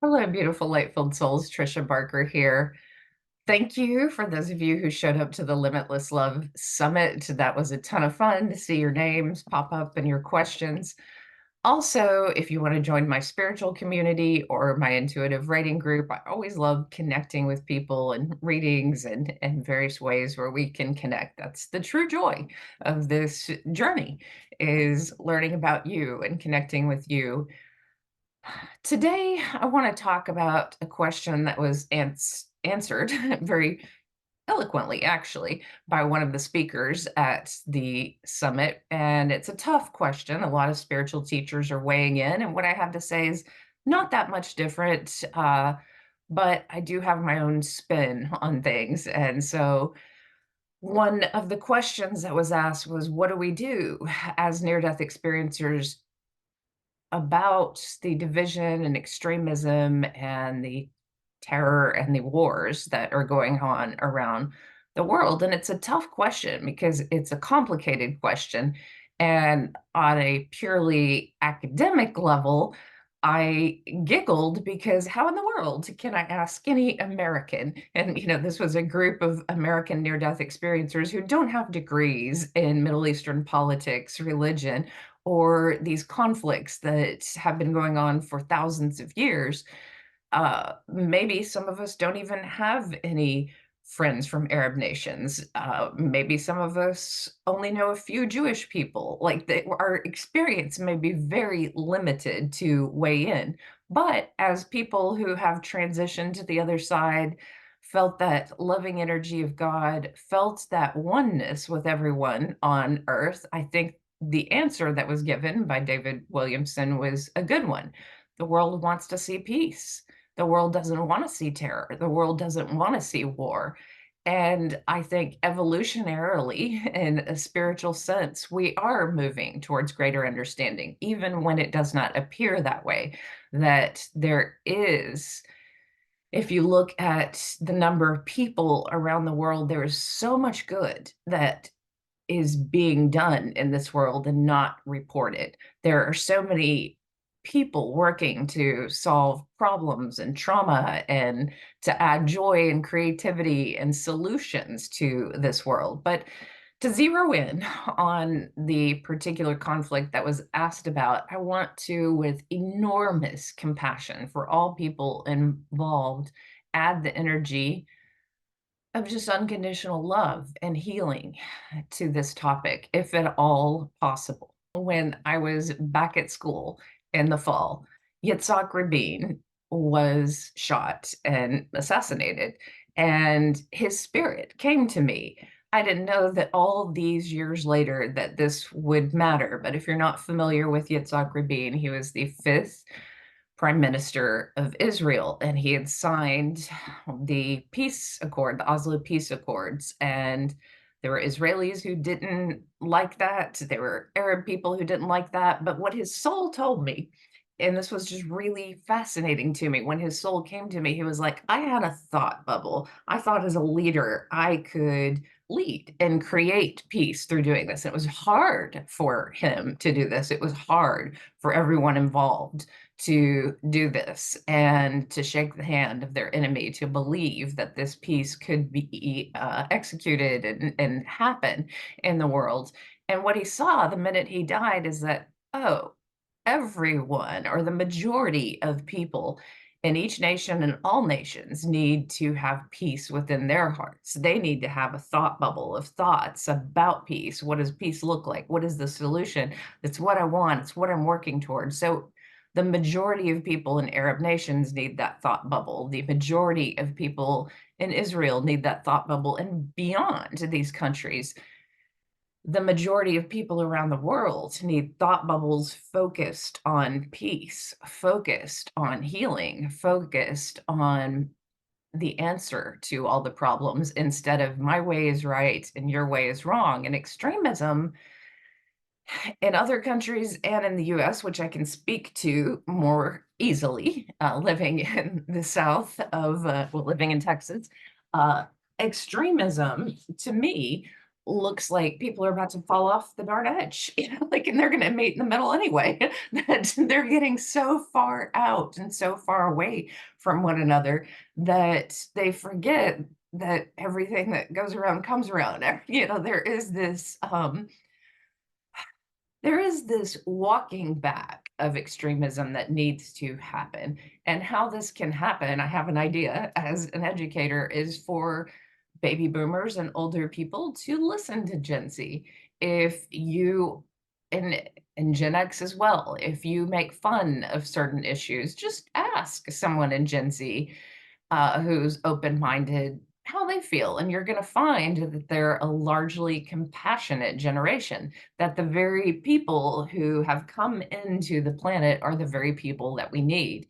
Hello, beautiful, light-filled souls. Trisha Barker here. Thank you for those of you who showed up to the Limitless Love Summit. That was a ton of fun to see your names pop up and your questions. Also, if you want to join my spiritual community or my intuitive writing group, I always love connecting with people and readings and various ways where we can connect. That's the true joy of this journey, is learning about you and connecting with you. Today, I want to talk about a question that was answered very eloquently, actually, by one of the speakers at the summit. And it's a tough question. A lot of spiritual teachers are weighing in. And what I have to say is not that much different, but I do have my own spin on things. And so, one of the questions that was asked was, what do we do as near death experiencers about the division and extremism and the terror and the wars that are going on around the world? And it's a tough question because it's a complicated question. And on a purely academic level, I giggled because how in the world can I ask any American? And, this was a group of American near death experiencers who don't have degrees in Middle Eastern politics, religion, or these conflicts that have been going on for thousands of years. Maybe some of us don't even have any friends from Arab nations. Maybe some of us only know a few Jewish people. Our experience may be very limited to weigh in. But as people who have transitioned to the other side, felt that loving energy of God, felt that oneness with everyone on earth, I think the answer that was given by David Williamson was a good one. The world wants to see peace. The world doesn't want to see terror. The world doesn't want to see war. And I think evolutionarily, in a spiritual sense, we are moving towards greater understanding, even when it does not appear that way. That there is, if you look at the number of people around the world, there is so much good that is being done in this world and not reported. There are so many people working to solve problems and trauma and to add joy and creativity and solutions to this world. But to zero in on the particular conflict that was asked about, I want to, with enormous compassion for all people involved, add the energy of just unconditional love and healing to this topic, if at all possible. When I was back at school in the fall, Yitzhak Rabin was shot and assassinated, and his spirit came to me. I didn't know that all these years later that this would matter, but if you're not familiar with Yitzhak Rabin, he was the fifth prime minister of Israel, and he had signed the peace accord, the Oslo peace accords. And there were Israelis who didn't like that. There were Arab people who didn't like that. But what his soul told me, and this was just really fascinating to me, when his soul came to me, he was like, I had a thought bubble. I thought as a leader, I could lead and create peace through doing this. It was hard for him to do this. It was hard for everyone involved to do this and to shake the hand of their enemy, to believe that this peace could be executed and happen in the world. And what he saw the minute he died is that, oh, everyone or the majority of people in each nation and all nations need to have peace within their hearts. They need to have a thought bubble of thoughts about peace. What does peace look like? What is the solution? It's what I want. It's what I'm working towards. So the majority of people in Arab nations need that thought bubble. The majority of people in Israel need that thought bubble, and beyond these countries, the majority of people around the world need thought bubbles focused on peace, focused on healing, focused on the answer to all the problems, instead of my way is right and your way is wrong. And extremism in other countries and in the US, which I can speak to more easily, living in the south of, living in Texas, uh, extremism to me looks like people are about to fall off the darn edge, like, and they're gonna mate in the middle anyway, that they're getting so far out and so far away from one another that they forget that everything that goes around comes around. There is this walking back of extremism that needs to happen. And how this can happen, I have an idea as an educator, is for baby boomers and older people to listen to Gen Z. If you and Gen X as well, if you make fun of certain issues, just ask someone in Gen Z who's open-minded how they feel, and you're going to find that they're a largely compassionate generation, that the very people who have come into the planet are the very people that we need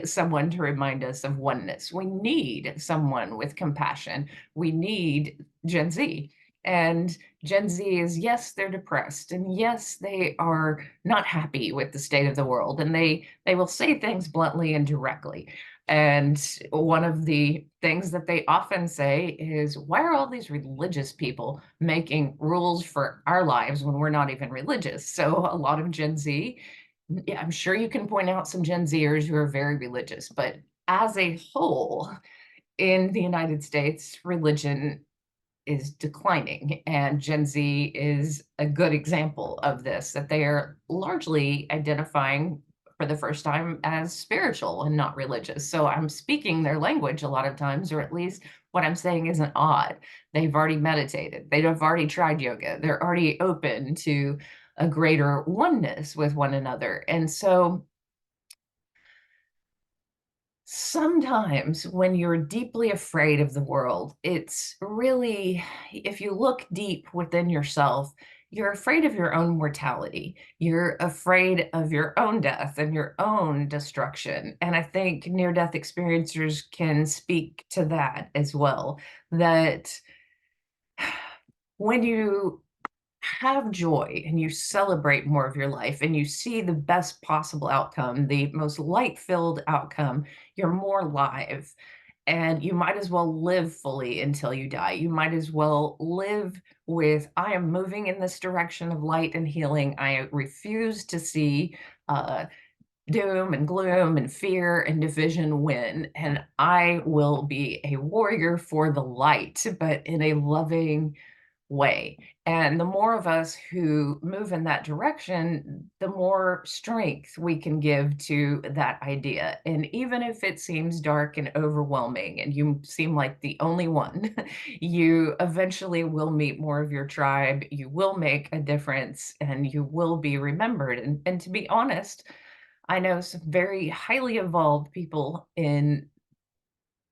someone to remind us of oneness, we need someone with compassion, we need Gen Z. And Gen Z is, yes, they're depressed, and yes, they are not happy with the state of the world, and they will say things bluntly and directly. And one of the things that they often say is, why are all these religious people making rules for our lives when we're not even religious? So a lot of Gen Z, yeah, I'm sure you can point out some Gen Zers who are very religious, but as a whole, in the United States, religion is declining, and Gen Z is a good example of this, that they are largely identifying for the first time as spiritual and not religious. So I'm speaking their language a lot of times, or at least what I'm saying isn't odd. They've already meditated, they've already tried yoga, they're already open to a greater oneness with one another. And so sometimes when you're deeply afraid of the world, it's really, if you look deep within yourself, you're afraid of your own mortality. You're afraid of your own death and your own destruction. And I think near death experiencers can speak to that as well. That when you have joy and you celebrate more of your life and you see the best possible outcome, the most light filled outcome, you're more alive. And you might as well live fully until you die. You might as well live with, I am moving in this direction of light and healing. I refuse to see uh, doom and gloom and fear and division win. And I will be a warrior for the light, but in a loving way. And the more of us who move in that direction, the more strength we can give to that idea. And even if it seems dark and overwhelming and you seem like the only one, you eventually will meet more of your tribe, you will make a difference, and you will be remembered. And to be honest, I know some very highly evolved people in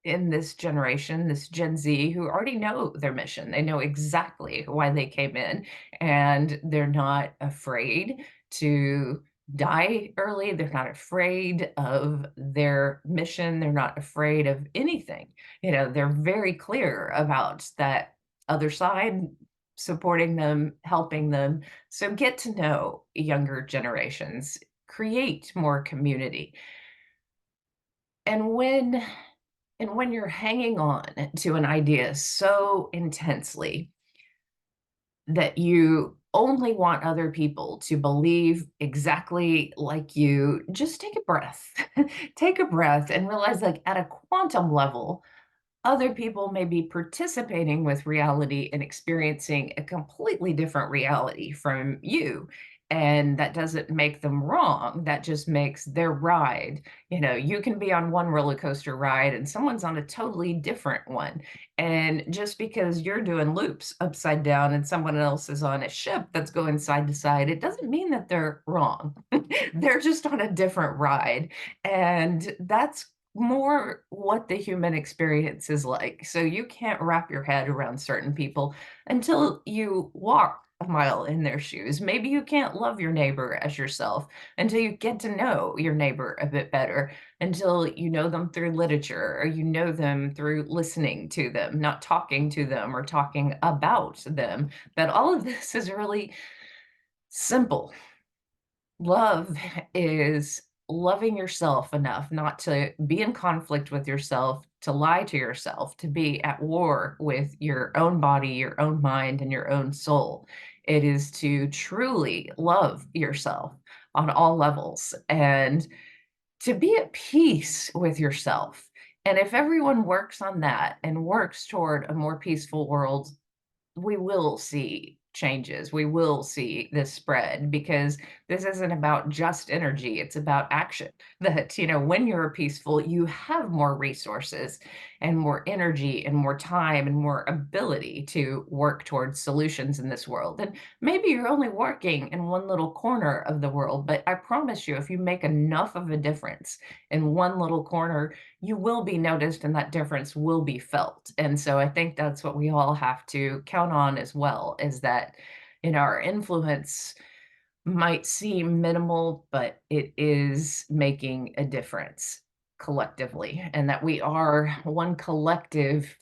this generation, this Gen Z, who already know their mission. They know exactly why they came in, and they're not afraid to die early. They're not afraid of their mission. They're not afraid of anything. They're very clear about that other side supporting them, helping them. So get to know younger generations, create more community. And when you're hanging on to an idea so intensely that you only want other people to believe exactly like you, just take a breath. Take a breath and realize, like, at a quantum level, other people may be participating with reality and experiencing a completely different reality from you. And that doesn't make them wrong. That just makes their ride. You can be on one roller coaster ride and someone's on a totally different one. And just because you're doing loops upside down and someone else is on a ship that's going side to side, it doesn't mean that they're wrong. They're just on a different ride. And that's more what the human experience is like. So you can't wrap your head around certain people until you walk a mile in their shoes. Maybe you can't love your neighbor as yourself until you get to know your neighbor a bit better, until you know them through literature or you know them through listening to them, not talking to them or talking about them. That all of this is really simple. Love is loving yourself enough not to be in conflict with yourself, to lie to yourself, to be at war with your own body, your own mind, and your own soul. It is to truly love yourself on all levels and to be at peace with yourself. And if everyone works on that and works toward a more peaceful world, we will see changes. We will see this spread because this isn't about just energy. It's about action. That, when you're peaceful, you have more resources and more energy and more time and more ability to work towards solutions in this world. And maybe you're only working in one little corner of the world, but I promise you, if you make enough of a difference in one little corner, you will be noticed and that difference will be felt. And so I think that's what we all have to count on as well, is that, our influence might seem minimal, but it is making a difference collectively, and that we are one collective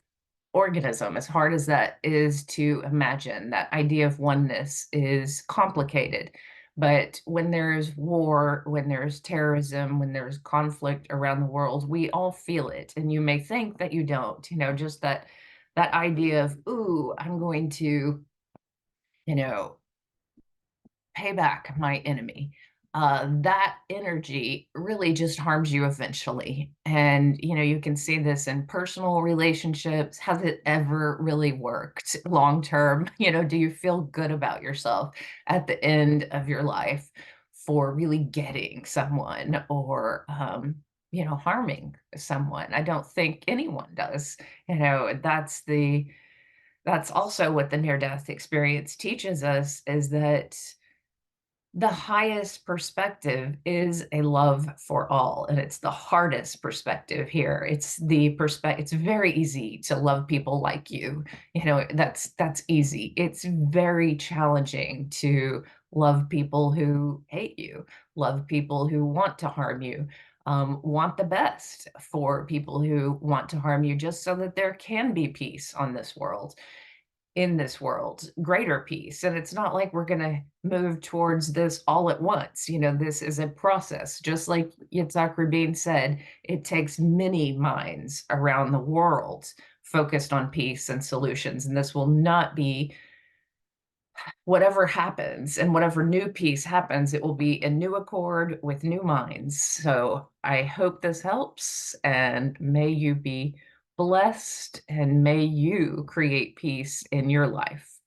organism. As hard as that is to imagine, that idea of oneness is complicated. But when there's war, when there's terrorism, when there's conflict around the world, we all feel it. And you may think that you don't, just that idea of, ooh, I'm going to, you know, pay back my enemy. That energy really just harms you eventually. And, you can see this in personal relationships. Has it ever really worked long term? Do you feel good about yourself at the end of your life for really getting someone or, harming someone? I don't think anyone does. That's also what the near death experience teaches us, is that the highest perspective is a love for all, and it's the hardest perspective here. It's very easy to love people like you. That's easy. It's very challenging to love people who hate you, love people who want to harm you, want the best for people who want to harm you, just so that there can be peace on this world in this world, greater peace. And it's not like we're going to move towards this all at once. This is a process. Just like Yitzhak Rabin said, it takes many minds around the world focused on peace and solutions. And this will not be whatever happens, and whatever new peace happens, it will be a new accord with new minds. So I hope this helps, and may you be blessed, and may you create peace in your life.